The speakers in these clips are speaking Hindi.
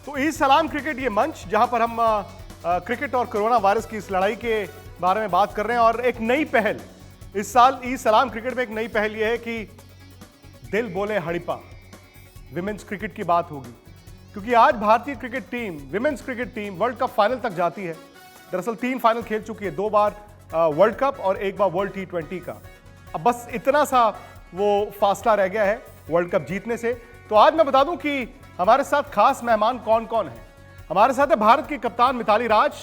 तो ई सलाम क्रिकेट ये मंच जहां पर हम क्रिकेट और कोरोना वायरस की इस लड़ाई के बारे में बात कर रहे हैं। और एक नई पहल इस साल ई सलाम क्रिकेट में, एक नई पहल ये है कि दिल बोले हड़िपा विमेंस क्रिकेट की बात होगी, क्योंकि आज भारतीय cricket team, women's cricket team world cup final तक जाती है। दरअसल 3 फाइनल खेल चुकी है, 2 बार वर्ल्ड कप और 1 बार वर्ल्ड T20 का। अब बस इतना सा वो फासला रह गया है वर्ल्ड कप जीतने से। तो आज मैं बता दूं कि हमारे साथ खास मेहमान कौन कौन है। हमारे साथ है भारत की कप्तान मिताली राज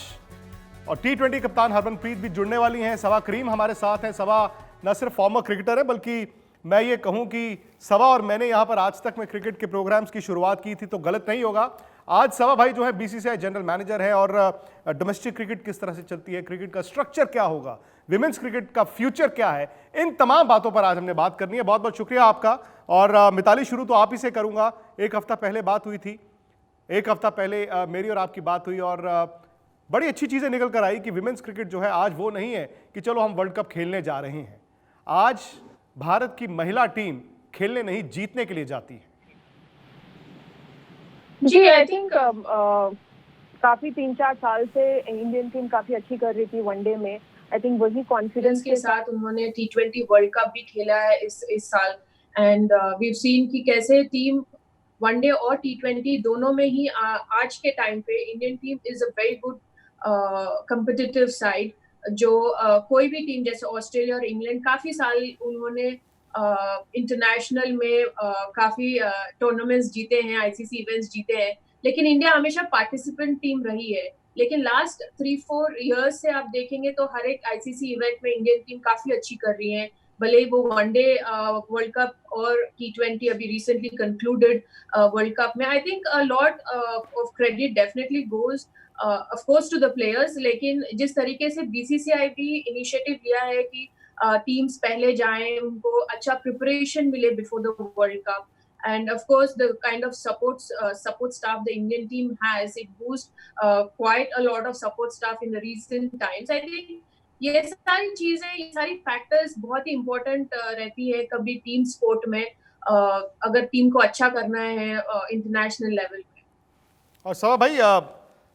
और T20 कप्तान हरमनप्रीत भी जुड़ने वाली हैं। सबा करीम हमारे साथ हैं। सबा न सिर्फ फॉर्मर क्रिकेटर है, बल्कि मैं ये कहूं कि सबा और मैंने यहां पर आज तक में क्रिकेट के प्रोग्राम्स की शुरुआत की थी, तो गलत नहीं होगा। आज सबा भाई जो है BCCI जनरल मैनेजर है और डोमेस्टिक क्रिकेट किस तरह से चलती है, क्रिकेट का स्ट्रक्चर क्या होगा, विमेंस क्रिकेट का फ्यूचर क्या है, इन तमाम बातों पर आज हमने बात करनी है। बहुत बहुत शुक्रिया आपका। और मिताली, शुरू तो आप ही से करूंगा। एक हफ्ता पहले बात हुई थी, एक हफ्ता पहले मेरी और आपकी बात हुई और बड़ी अच्छी चीजें निकल कर आई कि विमेंस क्रिकेट जो है आज वो नहीं है कि चलो हम वर्ल्ड कप खेलने जा रहे हैं। आज भारत की महिला टीम खेलने नहीं, जीतने के लिए जाती है। जी, आई थिंक काफी 3-4 साल से इंडियन टीम काफी अच्छी कर रही थी वनडे में। आई थिंक वही कॉन्फिडेंस के साथ उन्होंने T20 वर्ल्ड कप भी खेला है इस साल। एंड वी हैव सीन कि कैसे टीम वनडे और T20 दोनों में ही आज के टाइम पे Indian team is a very good competitive side. जो कोई भी टीम जैसे ऑस्ट्रेलिया और इंग्लैंड काफी साल उन्होंने इंटरनेशनल में काफी टूर्नामेंट्स जीते हैं, ICC इवेंट्स जीते हैं, लेकिन इंडिया हमेशा पार्टिसिपेंट टीम रही है। लेकिन लास्ट 3-4 इयर्स से आप देखेंगे तो हर एक ICC इवेंट में इंडियन टीम काफी अच्छी कर रही है, भले ही वो वनडे वर्ल्ड कप और T20 अभी रिसेंटली कंक्लूडेड वर्ल्ड कप में। I think a lot of credit definitely goes of course to the players, लेकिन जिस तरीके से BCCI भी इनिशिएटिव लिया है कि टीम्स पहले जाएं, उनको अच्छा प्रिपरेशन मिले before the world cup, and of course the kind of support staff the Indian team has, it boosts quite a lot of support staff in the recent times. I think ये सारी चीजें, ये सारी फैक्टर्स बहुत ही इम्पोर्टेंट रहती है कभी टीम स्पोर्ट में, अगर टीम को अच्छा करना है इंटरनेशनल लेवल पे। और सबा भाई,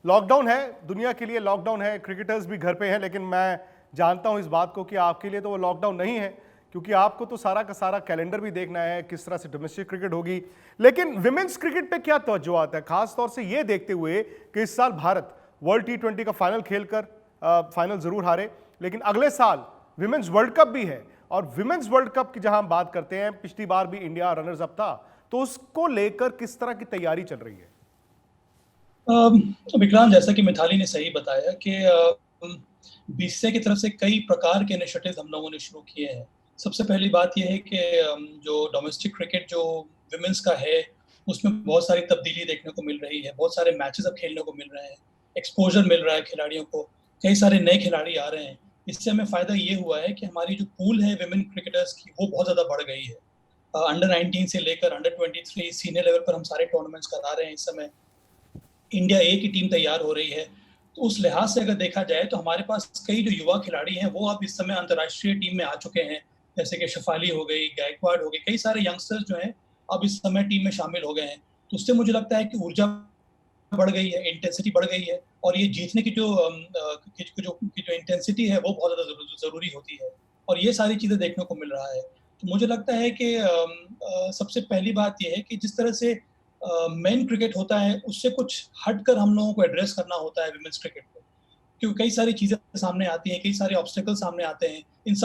लॉकडाउन है, दुनिया के लिए लॉकडाउन है, क्रिकेटर्स भी घर पे हैं, लेकिन मैं जानता हूं इस बात को कि आपके लिए तो वो लॉकडाउन नहीं है, क्योंकि आपको तो सारा का सारा कैलेंडर भी देखना है, किस तरह से डोमेस्टिक क्रिकेट होगी। लेकिन विमेंस क्रिकेट पे क्या तवज्जो आता है, खास तौर से ये देखते हुए कि इस साल भारत वर्ल्ड T20 का फाइनल खेलकर फाइनल जरूर हारे, लेकिन अगले साल विमेंस वर्ल्ड कप भी है। और विमेंस वर्ल्ड कप की जहां हम बात करते हैं, पिछली बार भी इंडिया रनर्स अप था, तो उसको लेकर किस तरह की तैयारी चल रही है? विक्रांत, जैसा कि मिताली ने सही बताया कि BCCI की तरफ से कई प्रकार के इनिशिएटिव्स हम लोगों ने शुरू किए हैं। सबसे पहली बात यह है कि जो डोमेस्टिक क्रिकेट जो विमेंस का है, उसमें बहुत सारी तब्दीली देखने को मिल रही है। बहुत सारे मैचेस अब खेलने को मिल रहे हैं, एक्सपोजर मिल रहा है खिलाड़ियों को, कई सारे नए खिलाड़ी आ रहे हैं। इससे हमें फ़ायदा ये हुआ है कि हमारी जो पूल है विमेन क्रिकेटर्स की, वो बहुत ज़्यादा बढ़ गई है। अंडर 19 से लेकर अंडर 23 सीनियर लेवल पर हम सारे टूर्नामेंट्स करा रहे हैं। इस समय इंडिया A की टीम तैयार हो रही है। तो उस लिहाज से अगर देखा जाए तो हमारे पास कई जो युवा खिलाड़ी हैं वो अब इस समय अंतर्राष्ट्रीय टीम में आ चुके हैं, जैसे कि शेफाली हो गई, गायकवाड़ हो गई, कई सारे यंगस्टर्स जो हैं अब इस समय टीम में शामिल हो गए हैं। तो उससे मुझे लगता है कि ऊर्जा बढ़ गई है, इंटेंसिटी बढ़ गई है, और ये जीतने की जो इंटेंसिटी है वो बहुत ज़्यादा ज़रूरी होती है, और ये सारी चीज़ें देखने को मिल रहा है। तो मुझे लगता है कि सबसे पहली बात यह है कि जिस तरह से मेन क्रिकेट होता है, उससे कुछ हटकर हम लोगों को एड्रेस करना होता है विमेंस क्रिकेट को, क्योंकि कई सारी चीज़ें सामने आती हैं, कई सारे ऑब्स्टेकल सामने आते हैं। इन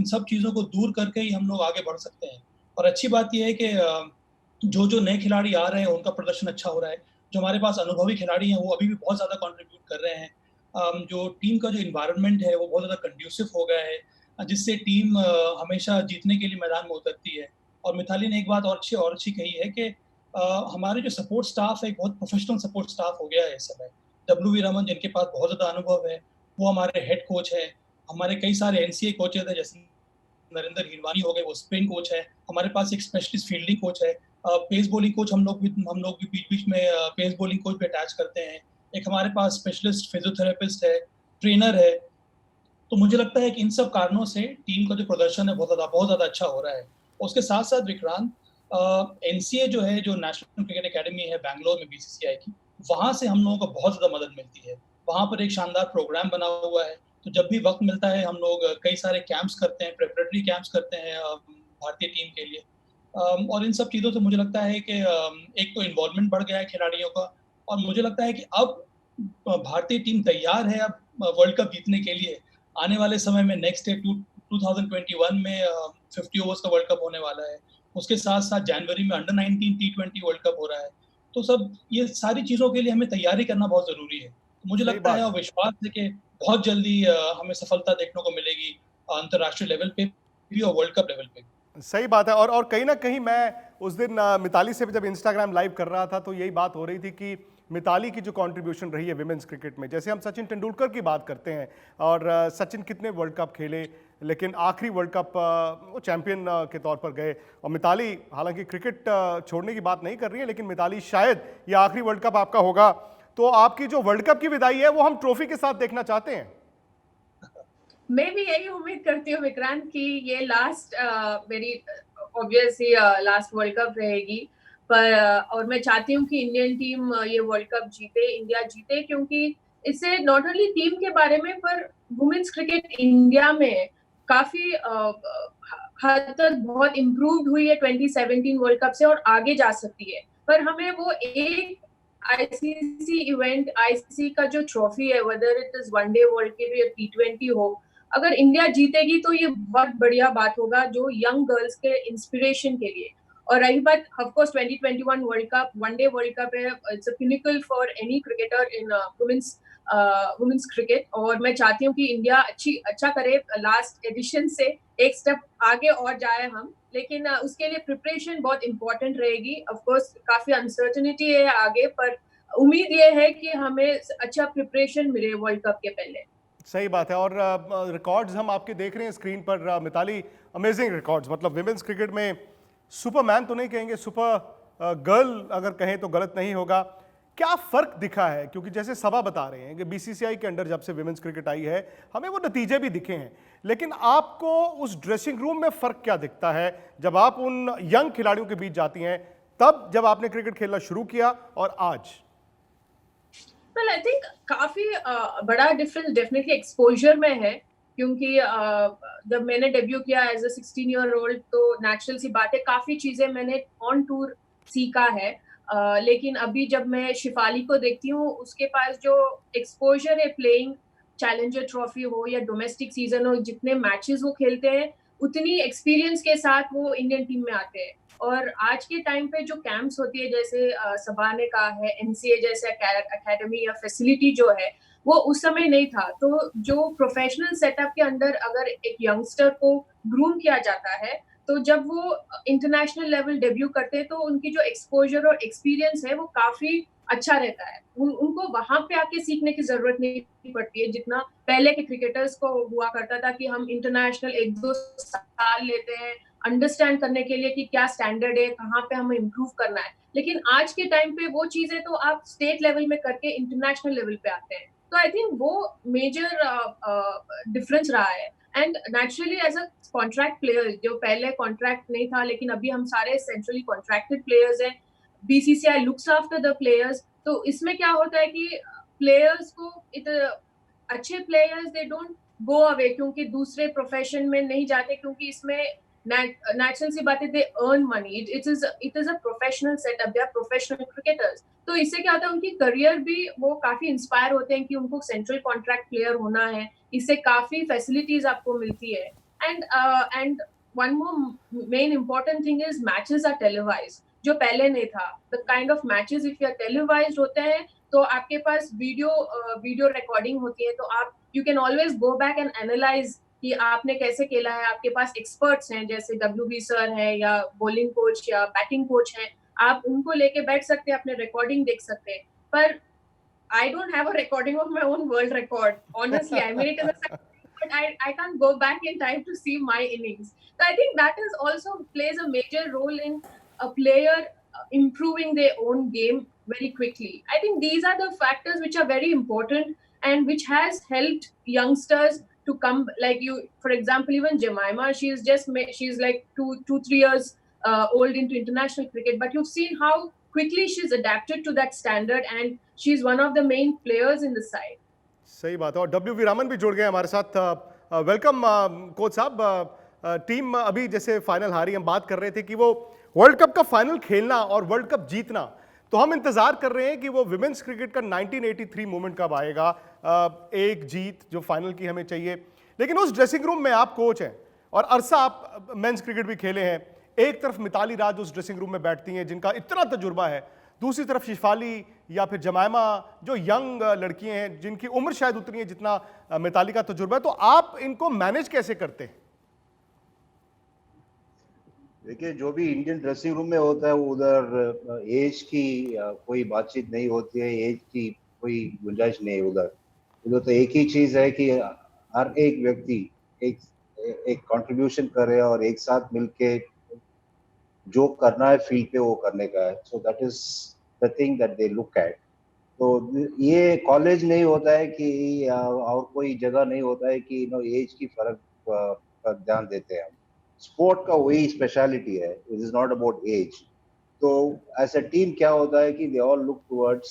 सब चीज़ों को दूर करके ही हम लोग आगे बढ़ सकते हैं। और अच्छी बात यह है कि जो नए खिलाड़ी आ रहे हैं उनका प्रदर्शन अच्छा हो रहा है। जो हमारे पास अनुभवी खिलाड़ी हैं वो अभी भी बहुत ज़्यादा कंट्रीब्यूट कर रहे हैं। जो टीम का जो इन्वायरमेंट है वो बहुत ज़्यादा कंड्यूसिव हो गया है, जिससे टीम हमेशा जीतने के लिए मैदान में उतरती है। और मिताली ने एक बात और अच्छी कही है कि हमारे जो सपोर्ट स्टाफ है, एक बहुत प्रोफेशनल सपोर्ट स्टाफ हो गया है इस समय। WV रमन, जिनके पास बहुत ज़्यादा अनुभव है, वो हमारे हेड कोच है। हमारे कई सारे NCA कोचेज हैं, जैसे नरेंद्र हिरवानी हो गए, वो स्पिन कोच है। हमारे पास एक स्पेशलिस्ट फील्डिंग कोच है। पेस बॉलिंग कोच हम लोग भी बीच में पेस बॉलिंग कोच भी अटैच करते हैं। एक हमारे पास स्पेशलिस्ट फिजियोथेरेपिस्ट है, ट्रेनर है। तो मुझे लगता है कि इन सब कारणों से टीम का जो प्रदर्शन है बहुत ज़्यादा अच्छा हो रहा है। उसके साथ साथ विक्रांत, एनसीए जो है, जो नेशनल क्रिकेट एकेडमी है बैंगलोर में बीसीसीआई की, वहाँ से हम लोगों को बहुत ज़्यादा मदद मिलती है। वहाँ पर एक शानदार प्रोग्राम बना हुआ है, तो जब भी वक़्त मिलता है हम लोग कई सारे कैंप्स करते हैं, प्रिपरेटरी कैंप्स करते हैं भारतीय टीम के लिए। और इन सब चीज़ों से मुझे लगता है कि एक तो इन्वॉल्वमेंट बढ़ गया है खिलाड़ियों का, और मुझे लगता है कि अब भारतीय टीम तैयार है अब वर्ल्ड कप जीतने के लिए। आने वाले समय में नेक्स्ट ईयर 2021 में 50 ओवर्स का वर्ल्ड कप होने वाला है। उसके साथ-साथ जनवरी में अंडर 19 टी20 वर्ल्ड कप हो रहा है। तो सब ये सारी चीज़ों के लिए हमें तैयारी करना बहुत ज़रूरी है। मुझे सही लगता है बात और है। विश्वास है कि बहुत जल्दी हमें सफलता देखने को मिलेगी अंतर्राष्ट्रीय लेवल पे भी और वर्ल्ड कप लेवल पे भी। सही बात है। और कहीं ना कहीं मैं उस दिन मिताली से भी जब इंस्टाग्राम लाइव कर रहा था तो यही बात हो रही थी कि मिताली की जो कंट्रीब्यूशन रही है विमेंस क्रिकेट में, जैसे हम सचिन तेंदुलकर की बात करते हैं और सचिन कितने वर्ल्ड कप खेले लेकिन आखिरी वर्ल्ड कप वो चैंपियन के तौर पर गए, और मिताली हालांकि क्रिकेट छोड़ने की बात नहीं कर रही है लेकिन मिताली शायद ये आखिरी वर्ल्ड कप आपका होगा, तो आपकी जो वर्ल्ड कप की विदाई है वो हम ट्रॉफी के साथ देखना चाहते हैं। मैं भी यही उम्मीद करती हूँ विक्रांत कि ये लास्ट मेरी ऑब्वियसली लास्ट वर्ल्ड कप रहेगी, पर और मैं चाहती हूँ कि इंडियन टीम ये वर्ल्ड कप जीते, इंडिया जीते, क्योंकि इससे नॉट ओनली टीम के बारे में पर वुमेन्स क्रिकेट इंडिया में काफी हद तक बहुत इम्प्रूव्ड हुई है 2017 वर्ल्ड कप से और आगे जा सकती है। पर हमें वो एक आईसीसी इवेंट, आईसीसी का जो ट्रॉफी है, whether it is one day world cup या टी20 हो, अगर इंडिया जीतेगी तो ये बहुत बढ़िया बात होगा जो यंग गर्ल्स के इंस्पिरेशन के लिए। और रही बात of course 2021 world cup, one day world cup है, it's a pinnacle for any cricketer in women's cricket, और मैं चाहती हूँ कि इंडिया अच्छा करे, लास्ट एडिशन से एक स्टेप आगे और जाए हम, लेकिन उसके लिए प्रिपरेशन बहुत इंपॉर्टेंट रहेगी। ऑफ कोर्स काफी अनसर्टेनिटी है आगे, पर उम्मीद ये है कि हमें अच्छा प्रिपरेशन मिले वर्ल्ड कप के पहले। सही बात है। और रिकॉर्ड्स हम आपके देख रहे हैं स्क्रीन पर मिताली, अमेजिंग रिकॉर्ड्स, मतलब विमेंस क्रिकेट में सुपरमैन तो नहीं कहेंगे, सुपर गर्ल अगर कहें तो गलत नहीं होगा। क्या फर्क दिखा है, क्योंकि जैसे सभा बता रहे हैं कि बीसीसीआई के अंडर जब से विमेंस क्रिकेट आई है हमें वो नतीजे भी दिखे हैं, लेकिन आपको उस ड्रेसिंग रूम में फर्क क्या दिखता है जब आप उन यंग खिलाड़ियों के बीच जाती हैं, तब जब आपने क्रिकेट खेलना शुरू किया और आज? वेल आई थिंक काफी बड़ा डिफरेंस डेफिनेटली एक्सपोजर में है, क्योंकि जब मैंने डेब्यू किया एज अ 16 ईयर ओल्ड तो नेचुरल सी बात है, काफी चीजें मैंने ऑन टूर सीखा है। लेकिन अभी जब मैं शिफाली को देखती हूँ, उसके पास जो एक्सपोजर है, प्लेइंग चैलेंजर ट्रॉफी हो या डोमेस्टिक सीजन हो, जितने मैचेस वो खेलते हैं उतनी एक्सपीरियंस के साथ वो इंडियन टीम में आते हैं। और आज के टाइम पे जो कैंप्स होती है, जैसे सबा ने कहा है, एनसीए जैसे एकेडमी या फैसिलिटी जो है, वो उस समय नहीं था। तो जो प्रोफेशनल सेटअप के अंदर अगर एक यंगस्टर को ग्रूम किया जाता है, तो जब वो इंटरनेशनल लेवल डेब्यू करते हैं तो उनकी जो एक्सपोजर और एक्सपीरियंस है वो काफी अच्छा रहता है। उनको वहां पे आके सीखने की जरूरत नहीं पड़ती है जितना पहले के क्रिकेटर्स को हुआ करता था कि हम इंटरनेशनल 1-2 साल लेते हैं अंडरस्टैंड करने के लिए कि क्या स्टैंडर्ड है, कहाँ पे हमें इम्प्रूव करना है। लेकिन आज के टाइम पे वो चीजें तो आप स्टेट लेवल में करके इंटरनेशनल लेवल पे आते हैं। तो आई थिंक वो मेजर डिफरेंस रहा है। And naturally as a contract player, जो पहले कॉन्ट्रैक्ट नहीं था लेकिन अभी हम सारे सेंट्रली कॉन्ट्रैक्टेड प्लेयर्स हैं, BCCI looks after the players. तो इसमें क्या होता है कि प्लेयर्स को अच्छे players they don't go away क्योंकि दूसरे प्रोफेशन में नहीं जाते, क्योंकि इसमें नेचुरल सी बात है, they earn money, it is a professional setup, they are professional cricketers. तो इससे क्या होता है, उनकी करियर भी वो काफी इंस्पायर होते हैं कि उनको सेंट्रल कॉन्ट्रैक्ट प्लेयर होना है, इससे काफी फैसिलिटीज आपको मिलती है। And one more main important thing is matches are televised, जो पहले नहीं था। The kind of matches if you are televised होते हैं तो आपके पास वीडियो रिकॉर्डिंग होती है, तो आप you can always go back and analyse कि आपने कैसे खेला है। आपके पास एक्सपर्ट्स हैं जैसे WB सर है या बॉलिंग कोच या बैटिंग कोच है, आप उनको लेके बैठ सकते हैं, अपने रिकॉर्डिंग देख सकते हैं। पर I don't have a recording of my own world record. Honestly, I made it as a second, but I can't go back in time to see my innings. So I think that is also plays a major role in a player improving their own game very quickly. I think these are the factors which are very important and which has helped youngsters to come, like you, for example, even Jemima, she's like 3 years old into international cricket, but you've seen how quickly she's adapted to that standard, and she's one of the main players in the side. सही बात है। और डब्ल्यू वी रामन भी जुड़ गए हमारे साथ। वेलकम कोच साहब। टीम अभी जैसे फाइनल हारी, हम बात कर रहे थे कि वो वर्ल्ड कप का फाइनल खेलना और वर्ल्ड कप जीतना, तो हम इंतजार कर रहे हैं कि वो विमेंस क्रिकेट का 1983 मोमेंट कब आएगा। एक जीत जो फाइनल की हमें चाहिए, लेकिन उस ड्रेसिंग रूम में आप कोच हैं और अरसा आप मेंस क्रिकेट भी खेले हैं। एक तरफ मिताली राज उस ड्रेसिंग रूम में बैठती हैं जिनका इतना तजुर्बा है, दूसरी तरफ शिफाली या फिर जमायमा जो यंग लड़कियां हैं जिनकी उम्र शायद उतनी है जितना मिताली का तजुर्बा है। तो आप इनको मैनेज कैसे करते हैं? देखिए, जो भी इंडियन ड्रेसिंग रूम में होता है वो उधर एज की कोई बातचीत नहीं होती है, एज की कोई गुंजाइश नहीं है उधर। उधर तो एक ही चीज है कि हर एक व्यक्ति एक कंट्रीब्यूशन करे और एक साथ मिलके जो करना है फील्ड पे वो करने का है। So that is the thing that they look at. तो ये कॉलेज नहीं होता है कि और कोई जगह नहीं होता है कि एज की फर्क पर ध्यान देते हैं। स्पोर्ट का वही स्पेशलिटी है, it is not about age. तो एज अ टीम क्या होता है कि they all look towards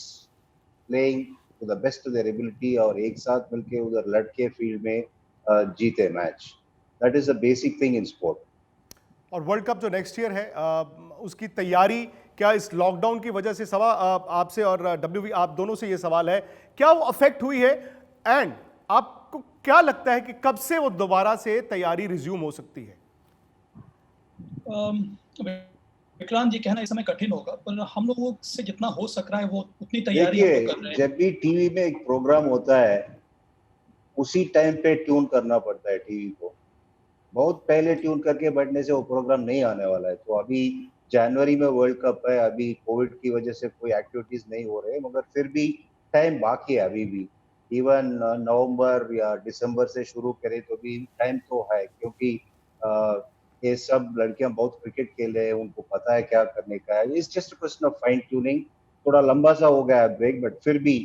playing to the best of their ability और एक साथ मिलके उधर लड़के फील्ड में जीते match. That is the basic thing in sport. और वर्ल्ड कप जो नेक्स्ट ईयर है उसकी तैयारी क्या इस लॉकडाउन की वजह से, आपसे और डब्ल्यूवी आप दोनों से ये सवाल है, क्या वो अफेक्ट हुई है? एंड आपको क्या लगता है कि कब से वो दोबारा से तैयारी रिज्यूम हो सकती है? विक्रांत जी, कहना इस समय कठिन होगा, पर हम लोगों से जितना हो सक रहा है वो उतनी तैयारी हम लोग कर रहे हैं। जब भी टीवी में एक प्रोग्राम होता है उसी टाइम पे ट्यून करना पड़ता है टीवी को। बहुत पहले ट्यून करके बैठने से वो प्रोग्राम नहीं आने वाला है। तो अभी जनवरी में वर्ल्ड कप है, अभी कोविड की वजह से कोई एक्टिविटीज नहीं हो रहे, मगर फिर भी टाइम बाकी है अभी भी। इवन नवंबर या दिसंबर से शुरू करें तो भी टाइम तो है, क्योंकि ये सब लड़कियां बहुत क्रिकेट खेले हैं, उनको पता है क्या करने का है। It's just question of fine tuning. थोड़ा लंबा सा हो गया है ब्रेक, बट फिर भी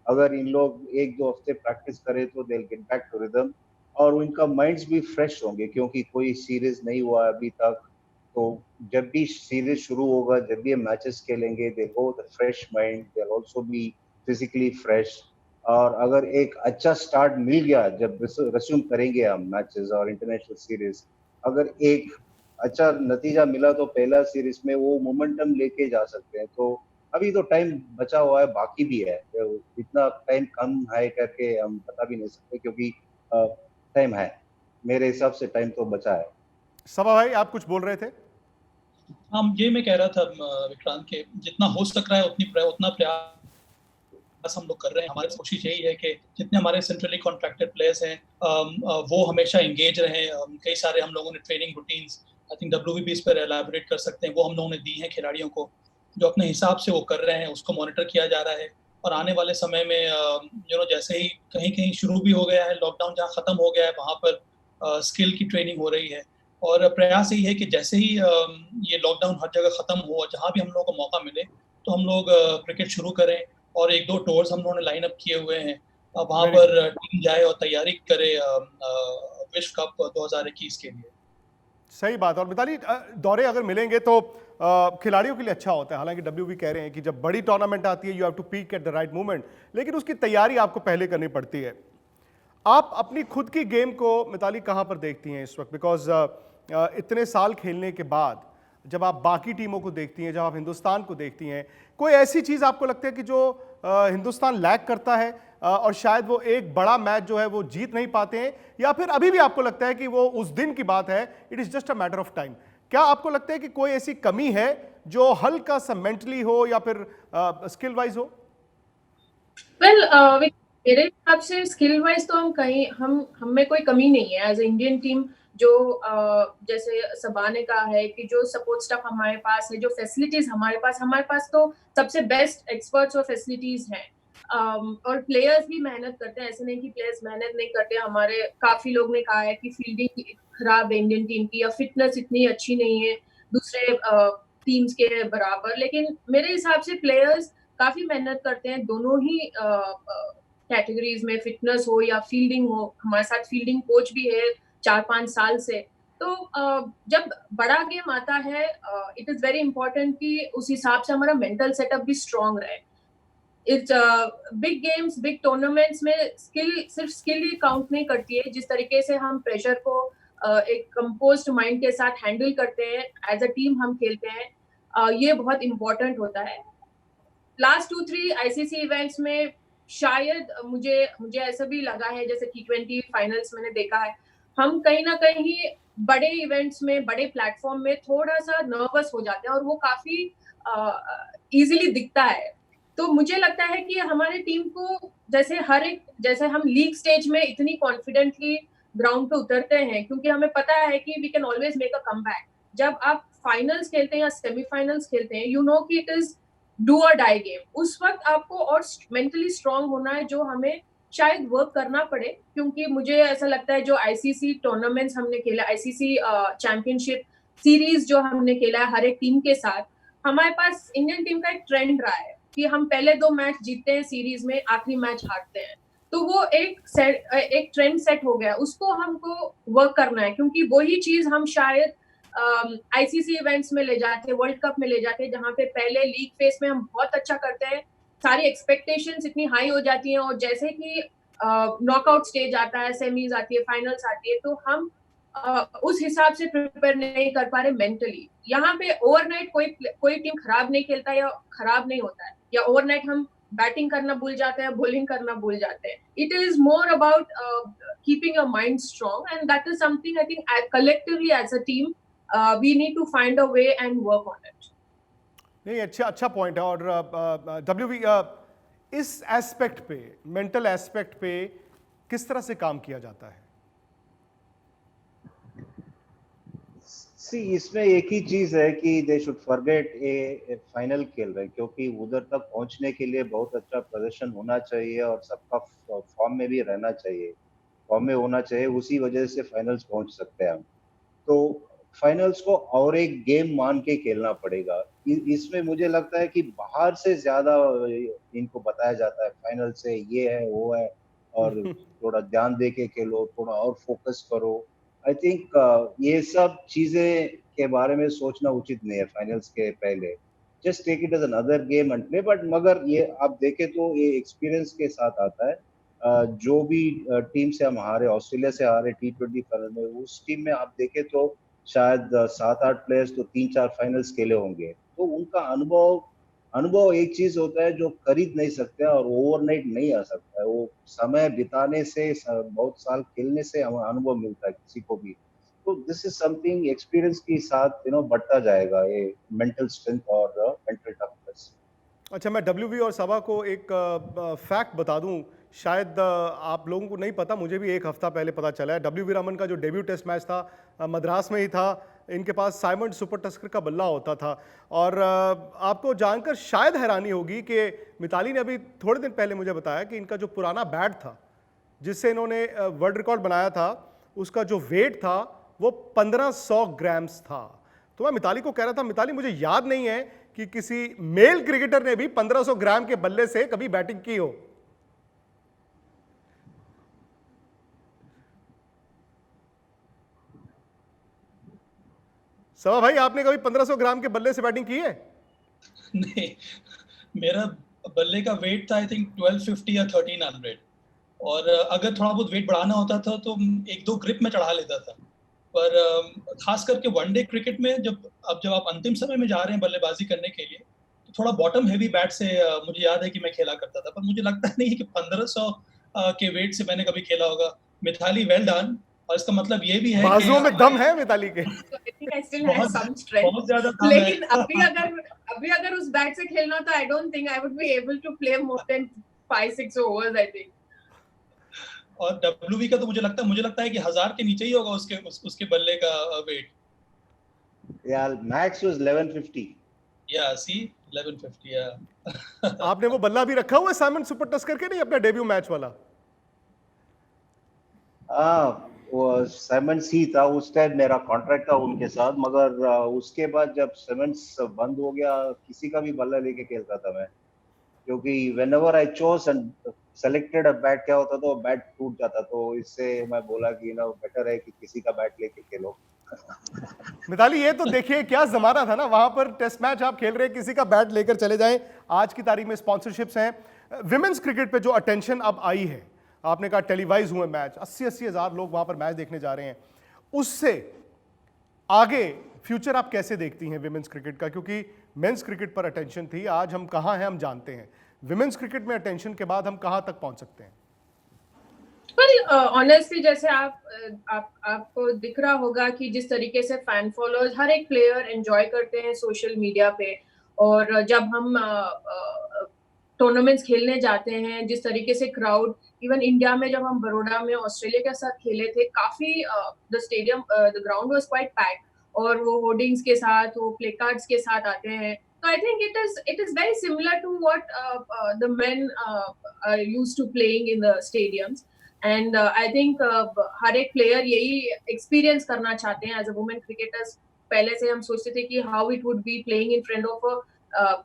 अगर इन लोग 1-2 हफ्ते प्रैक्टिस करें तो they will get back to rhythm और उनका माइंड्स भी फ्रेश होंगे, क्योंकि कोई सीरीज नहीं हुआ अभी तक। तो जब भी सीरीज शुरू होगा, जब भी मैचेस खेलेंगे, they go with fresh mind, they will also be physically fresh. और अगर एक अच्छा स्टार्ट मिल गया, जब रिज्यूम करेंगे हम मैचेस और इंटरनेशनल सीरीज, अगर एक अच्छा नतीजा मिला तो पहला सीरीज में वो मोमेंटम लेके जा सकते हैं। तो अभी तो टाइम बचा हुआ है, बाकी भी है। इतना टाइम कम है करके हम बता भी नहीं सकते, क्योंकि टाइम है। मेरे हिसाब से टाइम तो बचा है। सबा भाई, आप कुछ बोल रहे थे? ये मैं कह रहा था विक्रांत के जितना हो सक रहा है उतना प्रयास हम लोग कर रहे हैं। हमारी कोशिश यही है कि जितने हमारे सेंट्रली कॉन्ट्रैक्टेड प्लेयर्स हैं वो हमेशा एंगेज रहें। कई सारे हम लोगों ने training routines, I think WV भी इस पर एलैबोरेट कर सकते हैं, वो हम लोगों ने दी हैं खिलाड़ियों को, जो अपने हिसाब से वो कर रहे हैं, उसको मॉनिटर किया जा रहा है। और आने वाले समय में जैसे ही कहीं शुरू भी हो गया है लॉकडाउन, जहाँ खत्म हो गया है वहाँ पर स्किल की ट्रेनिंग हो रही है। और प्रयास यही है कि जैसे ही ये लॉकडाउन हर जगह खत्म हो, जहाँ भी हम लोगों को मौका मिले तो हम लोग क्रिकेट शुरू करें। और 1-2 टूर्स हम लोगों ने लाइन अप किए हुए हैं, वहाँ पर टीम जाए और तैयारी करे विश्व कप 2021 के लिए। सही बात। और मिताली, दौरे अगर मिलेंगे तो खिलाड़ियों के लिए अच्छा होता है। हालांकि डब्ल्यूबी कह रहे हैं कि जब बड़ी टूर्नामेंट आती है you have to peak at the right moment, लेकिन उसकी तैयारी आपको पहले करनी पड़ती है। आप अपनी खुद की गेम को मिताली कहाँ पर देखती हैं इस वक्त? बिकॉज इतने साल खेलने के बाद जब आप बाकी टीमों को देखती हैं, जब आप हिंदुस्तान को देखती हैं, कोई ऐसी चीज़ आपको लगती है कि जो हिंदुस्तान लैक करता है और शायद वो एक बड़ा मैच जो है वो जीत नहीं पाते हैं, या फिर अभी भी आपको लगता है कि वो उस दिन की बात है, it is just a matter of time? क्या आपको लगता है कि कोई ऐसी कमी है जो हल्का सा मेंटली हो या फिर स्किल वाइज हो? वेल, मेरे हिसाब से स्किल वाइज तो हम में कोई कमी नहीं है एज ए इंडियन टीम। जो जैसे सबा ने कहा है कि जो सपोर्ट स्टाफ हमारे पास है, जो फैसिलिटीज हमारे पास तो सबसे बेस्ट एक्सपर्ट्स और फैसिलिटीज हैं। और प्लेयर्स भी मेहनत करते हैं, ऐसे नहीं कि प्लेयर्स मेहनत नहीं करते। हमारे काफी लोग ने कहा है कि फील्डिंग खराब है इंडियन टीम की, या फिटनेस इतनी अच्छी नहीं है दूसरे टीम्स के बराबर, लेकिन मेरे हिसाब से प्लेयर्स काफी मेहनत करते हैं दोनों ही कैटेगरीज में, फिटनेस हो या फील्डिंग हो। हमारे साथ फील्डिंग कोच भी है 4-5 साल से, तो जब बड़ा गेम आता है इट इज वेरी इंपॉर्टेंट कि उस हिसाब से हमारा मेंटल सेटअप भी स्ट्रांग रहे. It's big games, big tournaments में सिर्फ स्किल ही काउंट नहीं करती है. जिस तरीके से हम प्रेशर को एक कंपोज्ड माइंड के साथ हैंडल करते हैं, एज अ टीम हम खेलते हैं, ये बहुत इंपॉर्टेंट होता है. लास्ट 2-3 आईसीसी इवेंट्स में शायद मुझे ऐसा भी लगा है, जैसे T20 फाइनल्स मैंने देखा है, हम कहीं ना कहीं बड़े इवेंट्स में, बड़े प्लेटफॉर्म में थोड़ा सा नर्वस हो जाते हैं और वो काफी इजीली दिखता है. तो मुझे लगता है कि हमारी टीम को जैसे हम लीग स्टेज में इतनी कॉन्फिडेंटली ग्राउंड पे उतरते हैं, क्योंकि हमें पता है कि we can always make a comeback. जब आप फाइनल्स खेलते हैं या सेमीफाइनल्स खेलते हैं, यू नो कि इट इज डू और डाई गेम. उस वक्त आपको और मेंटली स्ट्रांग होना है, जो हमें शायद वर्क करना पड़े. क्योंकि मुझे ऐसा लगता है जो आईसीसी टूर्नामेंट्स हमने खेला, आईसीसी चैंपियनशिप सीरीज जो हमने खेला है हर एक टीम के साथ, हमारे पास इंडियन टीम का एक ट्रेंड रहा है कि हम पहले 2 मैच जीतते हैं सीरीज में, आखिरी मैच हारते हैं. तो वो एक ट्रेंड सेट हो गया, उसको हमको वर्क करना है. क्योंकि वही चीज हम शायद आईसीसी इवेंट्स में ले जाते, वर्ल्ड कप में ले जाते, जहां पे पहले लीग फेस में हम बहुत अच्छा करते हैं, सारी एक्सपेक्टेशंस इतनी हाई हो जाती हैं, और जैसे कि नॉकआउट स्टेज आता है, सेमीज आती है, फाइनल्स आती है, तो हम उस हिसाब से प्रिपेयर नहीं कर पा रहे मेंटली. यहाँ पे ओवरनाइट कोई टीम खराब नहीं खेलता या खराब नहीं होता है, या ओवरनाइट हम बैटिंग करना भूल जाते हैं, बॉलिंग करना भूल जाते हैं. It is more about keeping your mind strong, and that is something I think collectively as a team we need to find a way and work on it. नहीं, अच्छा पॉइंट है. और WV इस एस्पेक्ट पे, मेंटल एस्पेक्ट पे किस तरह से काम किया जाता है? इसमें एक ही चीज है कि they should forget A final खेल रहे हैं, क्योंकि उधर तक पहुंचने के लिए बहुत अच्छा प्रदर्शन होना चाहिए और सबका फॉर्म में भी रहना चाहिए, फॉर्म में होना चाहिए. उसी वजह से फाइनल्स पहुंच सकते हैं हम. तो फाइनल्स को और एक गेम मान के खेलना पड़ेगा. इसमें मुझे लगता है कि बाहर से ज्यादा इनको बताया जाता है फाइनल से ये है वो है, और थोड़ा ध्यान दे के खेलो, थोड़ा और फोकस करो. आई थिंक ये सब चीजें के बारे में सोचना उचित नहीं है फाइनल्स के पहले. Just take it as another game and play. But मगर ये आप देखें तो ये एक्सपीरियंस के साथ आता है. जो भी टीम से हम हारे, ऑस्ट्रेलिया से हारे T20 फाइनल में, उस टीम में आप देखें तो शायद 7-8 प्लेयर्स तो 3-4 फाइनल्स खेले होंगे. तो उनका अनुभव एक चीज होता है जो खरीद नहीं सकते और ओवरनाइट नहीं आ सकता है. वो समय बिताने से, बहुत साल खेलने से हमें अनुभव मिलता है किसी को भी. तो दिस इज समथिंग एक्सपीरियंस के साथ बढ़ता जाएगा, ये मेंटल स्ट्रेंथ और मेंटल टफनेस. अच्छा, मैं WV और सभा को एक फैक्ट बता दूं, शायद आप लोगों को नहीं पता, मुझे भी एक हफ्ता पहले पता चला है. WV रमन का जो डेब्यू टेस्ट मैच था मद्रास में ही था. इनके पास साइमन सुपर टस्कर का बल्ला होता था. और आपको जानकर शायद हैरानी होगी कि मिताली ने अभी थोड़े दिन पहले मुझे बताया कि इनका जो पुराना बैट था जिससे इन्होंने वर्ल्ड रिकॉर्ड बनाया था, उसका जो वेट था वो 1500 ग्राम्स था. तो मैं मिताली को कह रहा था, मिताली मुझे याद नहीं है कि किसी मेल क्रिकेटर ने भी 1500 ग्राम के बल्ले से कभी बैटिंग की हो. सवा भाई, आपने कभी 1500 ग्राम के बल्ले से बैटिंग की है? नहीं, मेरा बल्ले का वेट था आई थिंक 1250 या 1300, और अगर थोड़ा बहुत वेट बढ़ाना होता था तो 1-2 ग्रिप में चढ़ा लेता था. पर खास करके वनडे क्रिकेट में जब आप अंतिम समय में जा रहे हैं बल्लेबाजी करने के लिए, तो थोड़ा बॉटम हेवी बैट से मुझे याद है कि मैं खेला करता था. पर मुझे लगता नहीं कि 1500 के वेट से मैंने कभी खेला होगा. Mithali well done. और इसका मतलब ये भी है बाजुओं में दम है मिताली के. So I think I still have some strength. बहुत ज्यादा दम है. लेकिन अभी अगर उस बैट से खेलना तो I don't think I would be able to play more than 5-6 overs I think. और WV का तो मुझे लगता है कि 1000 के नीचे ही होगा उसके बल्ले का वेट. यार मैक्स वाज 1150. या सी 1150. या आपने वो बल्ला भी रखा हुआ है साइमन सुपर टस्कर के? नहीं, अपना डेब्यू मैच वाला. वो साइमन सी था उस टाइम, मेरा कॉन्ट्रैक्ट था उनके साथ. मगर उसके बाद जब साइमन्स बंद हो गया, किसी का भी बल्ला लेके खेलता था मैं, क्योंकि whenever I chose and selected a bat, क्या होता था वो बैट टूट जाता. तो इससे मैं बोला कि बेटर है कि किसी का बैट लेके खेलो. मिताली, ये तो देखिए क्या जमाना था ना, वहां पर टेस्ट मैच आप खेल रहे हैं, किसी का बैट लेकर चले जाएं। आज की तारीख में स्पॉन्सरशिप्स हैं। विमेंस क्रिकेट पे जो अटेंशन अब आई है, आपने कहा टेलीवाइज हुए मैच, 80-80 हजार लोग वहां पर मैच देखने जा रहे हैं, उससे आगे फ्यूचर आप कैसे देखती हैं विमेंस क्रिकेट का? क्योंकि मेंस क्रिकेट पर अटेंशन थी, आज हम कहां हैं हम जानते हैं, विमेंस क्रिकेट में अटेंशन के बाद हम कहां तक पहुंच सकते हैं? ऑनेस्टली जैसे आपको दिख रहा होगा कि जिस तरीके से फैन फॉलोअर्स हर एक प्लेयर एंजॉय करते हैं सोशल मीडिया पे, और जब हम टूर्नामेंट्स खेलने जाते हैं, जिस तरीके से क्राउड, इवन इंडिया में जब हम बड़ौदा में ऑस्ट्रेलिया के साथ खेले थे, काफी the ground was quite packed, और वो होर्डिंग्स के साथ, वो प्ले कार्ड्स के साथ आते हैं। तो I think it is very similar to what the men are used to playing in the stadiums, and I think हर एक प्लेयर यही एक्सपीरियंस करना चाहते हैं एज अ वुमेन क्रिकेटर्स। पहले से हम सोचते थे कि how it would be playing in front of a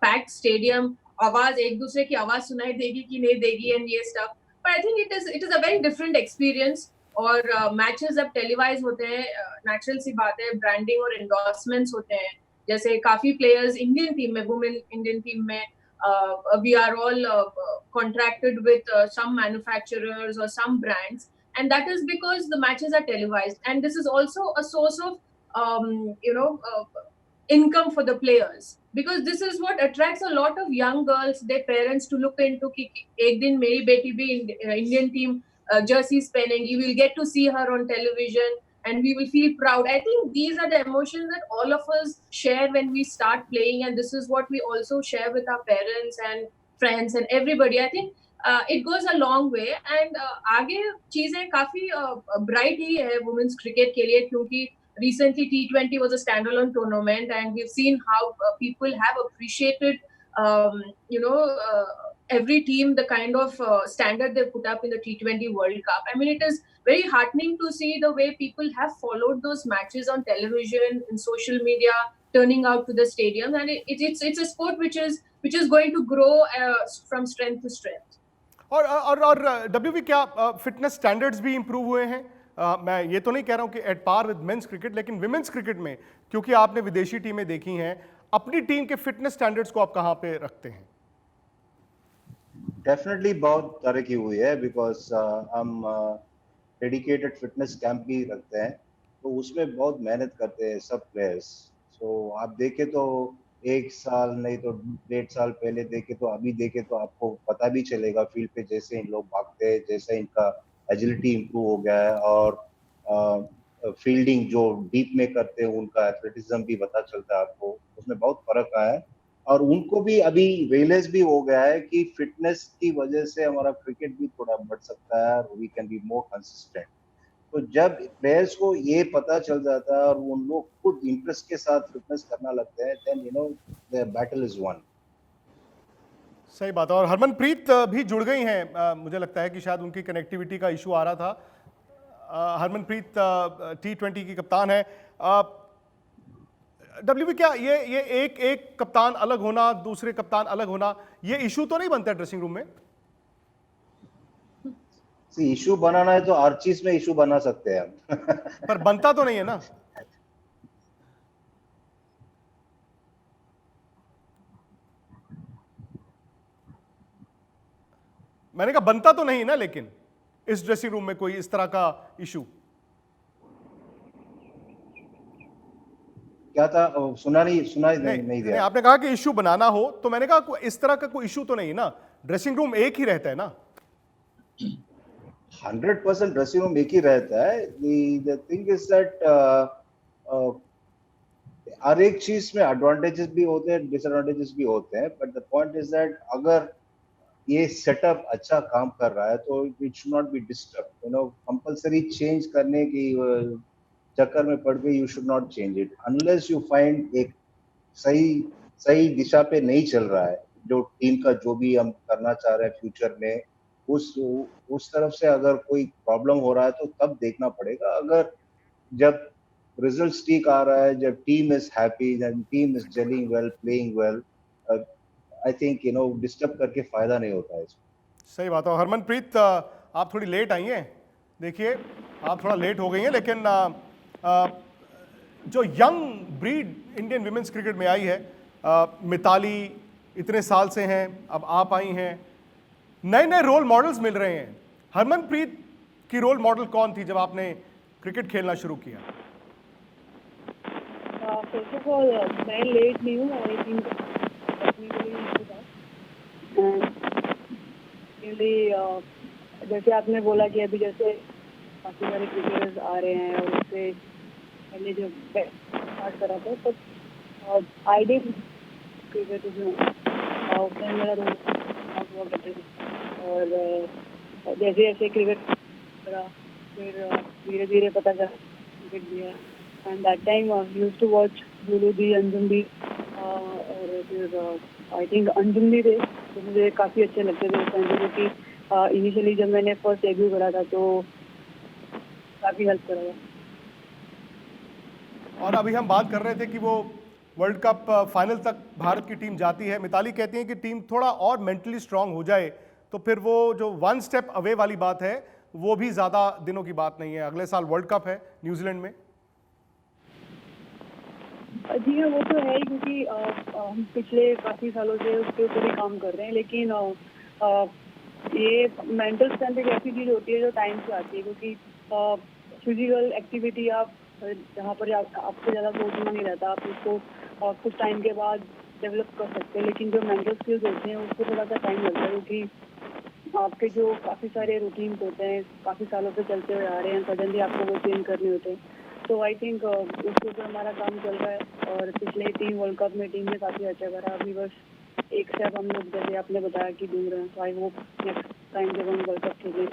packed stadium, आवाज एक दूसरे की आवाज सुनाई देगी कि नहीं देगी, एंड ये stuff. But I think it is a very different experience. और मैचेस जब टेलीवाइज होते हैं, नेचुरल सी बात है, ब्रांडिंग और एंडोर्समेंट्स होते हैं। जैसे काफी प्लेयर्स इंडियन टीम में, वुमेन इंडियन टीम में, we are all contracted with some manufacturers or some brands, and that is because the matches are televised, and this is also a source of income for the players, because this is what attracts a lot of young girls, their parents, to look into ki ek din meri beti bhi Indian team jerseys pehengi, we will get to see her on television and we will feel proud. I think these are the emotions that all of us share when we start playing, and this is what we also share with our parents and friends and everybody. I think it goes a long way, and आगे चीजें काफी bright ही है women's cricket के लिए, क्योंकि recently T20 was a standalone tournament, and we've seen how people have appreciated every team, the kind of standard they put up in the T20 World Cup. I mean, it is very heartening to see the way people have followed those matches on television, in social media, turning out to the stadium, and it's a sport which is going to grow from strength to strength. और WV, क्या फिटनेस स्टैंडर्ड्स भी इंप्रूव हुए हैं? मैं ये तो नहीं कह रहा हूं कि at par with men's cricket, लेकिन विमेंस क्रिकेट में, क्योंकि आपने विदेशी टीमें देखी हैं, अपनी टीम के फिटनेस स्टैंडर्ड्स को आप कहां पे रखते हैं? डेफिनेटली बहुत तरक्की हुई है, बिकॉज हम डेडिकेटेड फिटनेस कैंप भी रखते हैं, तो उसमें बहुत मेहनत करते हैं सब प्लेयर्स। सो आप देखें तो 1 साल नहीं तो 1.5 साल पहले देखे तो अभी देखे तो आपको पता भी चलेगा फील्ड पे जैसे इन लोग भागते हैं, जैसे इनका एजिलिटी इंप्रूव हो गया है, और फील्डिंग जो डीप में करते हैं उनका एथलेटिज्म भी पता चलता है आपको, उसमें बहुत फर्क आया है। और उनको भी अभी रियलाइज भी हो गया है कि फिटनेस की वजह से हमारा क्रिकेट भी थोड़ा बढ़ सकता है और we can be more consistent. तो जब प्लेयर्स को ये पता चल जाता है और उन लोग खुद इंटरेस्ट के साथ फिटनेस करना लगते हैं, then the battle is won. सही बात है। और हरमनप्रीत भी जुड़ गई हैं, मुझे लगता है कि शायद उनकी कनेक्टिविटी का इशू आ रहा था। हरमनप्रीत T20 की कप्तान है। WV, क्या ये एक कप्तान अलग होना, दूसरे कप्तान अलग होना, ये इशू तो नहीं बनता ड्रेसिंग रूम में? इशू बनाना है तो हर चीज में इशू बना सकते हैं हम पर बनता तो नहीं है ना। मैंने कहा बनता तो नहीं ना, लेकिन इस ड्रेसिंग रूम में कोई इस तरह का इशू क्या था? सुना नहीं दिया। आपने कहा कि इशू बनाना हो, तो मैंने कहा इस तरह का कोई इशू तो नहीं ना, ड्रेसिंग रूम एक ही रहता है ना। 100% ड्रेसिंग रूम एक ही रहता है। The thing is that हर एक चीज में एडवांटेजेस भी होते हैं, डिसएडवांटेजेस भी होते हैं, but the point is that अगर ये सेटअप अच्छा काम कर रहा है तो it should not be disturb. Compulsory change करने की चक्कर में पड़ गई, you should not change it unless you find एक सही दिशा पे नहीं चल रहा है, जो टीम का जो भी हम करना चाह रहे हैं फ्यूचर में, उस तरफ से अगर कोई प्रॉब्लम हो रहा है तो तब देखना पड़ेगा। अगर जब रिजल्ट ठीक आ रहा है, जब टीम इज हैप्पी, जब team is gelling well, playing well, I think disturb करके फायदा नहीं होता है इसमें। सही बात है। हरमनप्रीत, आप थोड़ी लेट आई हैं, देखिए आप थोड़ा लेट हो गई हैं, लेकिन जो young breed Indian women's cricket में आई है, मिताली इतने साल से हैं, अब आप आई हैं, नए नए रोल मॉडल्स मिल रहे हैं। हरमनप्रीत की रोल मॉडल कौन थी जब आपने क्रिकेट खेलना शुरू किया? फर्स्ट ऑफ ऑल मैं लेट नहीं हूँ, आई थिंक जैसे आपने बोला कि अभी जैसे काफ़ी सारे क्रिकेटर्स आ रहे हैं और उससे पहले जो स्टार्ट करा था तो आई डिड क्रिकेट उसमें मेरा रोल हुआ करते थे। और जैसे जैसे क्रिकेट करा फिर धीरे धीरे पता चला क्रिकेट भी है। And that time used to watch गुरु दी, अंजुम दी, और फिर आई थिंक अंजुम दी थे तो मुझे काफ़ी अच्छे लगते थे उस टाइम पे, क्योंकि इनिशियली जब मैंने फर्स्ट डेब्यू करा था तो काफ़ी हेल्प करा था। और अभी हम बात कर रहे थे कि वो वर्ल्ड कप फाइनल तक भारत की टीम जाती है। मिताली कहती हैं कि टीम थोड़ा और मेंटली स्ट्रांग हो जाए तो फिर वो जो वन स्टेप अवे वाली बात है वो भी ज़्यादा दिनों की बात नहीं है। अगले साल वर्ल्ड कप है न्यूजीलैंड में। जी हाँ, वो तो है ही, क्योंकि हम पिछले काफ़ी सालों से उसके ऊपर ही काम कर रहे हैं, लेकिन ये मेंटल स्ट्रेंथ एक ऐसी चीज़ होती है जो टाइम से आती है, क्योंकि फिजिकल एक्टिविटी आप जहाँ पर आपको ज़्यादा सोचना नहीं रहता, आप उसको कुछ टाइम के बाद डेवलप कर सकते हैं, लेकिन जो मेंटल स्किल्स होते हैं उसको थोड़ा सा टाइम लगता है, क्योंकि आपके जो काफ़ी सारे रूटीन्स होते हैं काफ़ी सालों से चलते हुए आ रहे हैं, सडनली आपको वो चेंज करने होते हैं। तो आई थिंक उसके ऊपर हमारा काम चल रहा है और पिछले 3 वर्ल्ड कप में टीम ने काफ़ी अच्छा करा। अभी बस एक स्टेप हम लोग जैसे आपने बताया कि दूर हैं, तो आई होप नेक्स्ट टाइम जब हम वर्ल्ड कप खेलें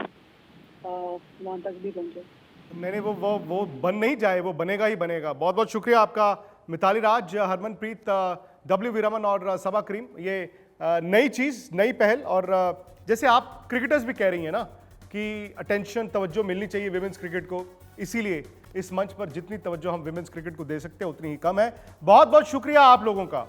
वहाँ तक भी पहुँचे। नहीं वो बन नहीं जाए, वो बनेगा ही बनेगा। बहुत बहुत शुक्रिया आपका मिताली राज, हरमनप्रीत, WV रमन और सबा करीम। ये नई चीज़, नई पहल, और जैसे आप क्रिकेटर्स भी कह रही हैं ना कि अटेंशन, तवज्जो मिलनी चाहिए विमेंस क्रिकेट को, इसीलिए इस मंच पर जितनी तवज्जो हम विमेंस क्रिकेट को दे सकते हैं उतनी ही कम है। बहुत बहुत शुक्रिया आप लोगों का।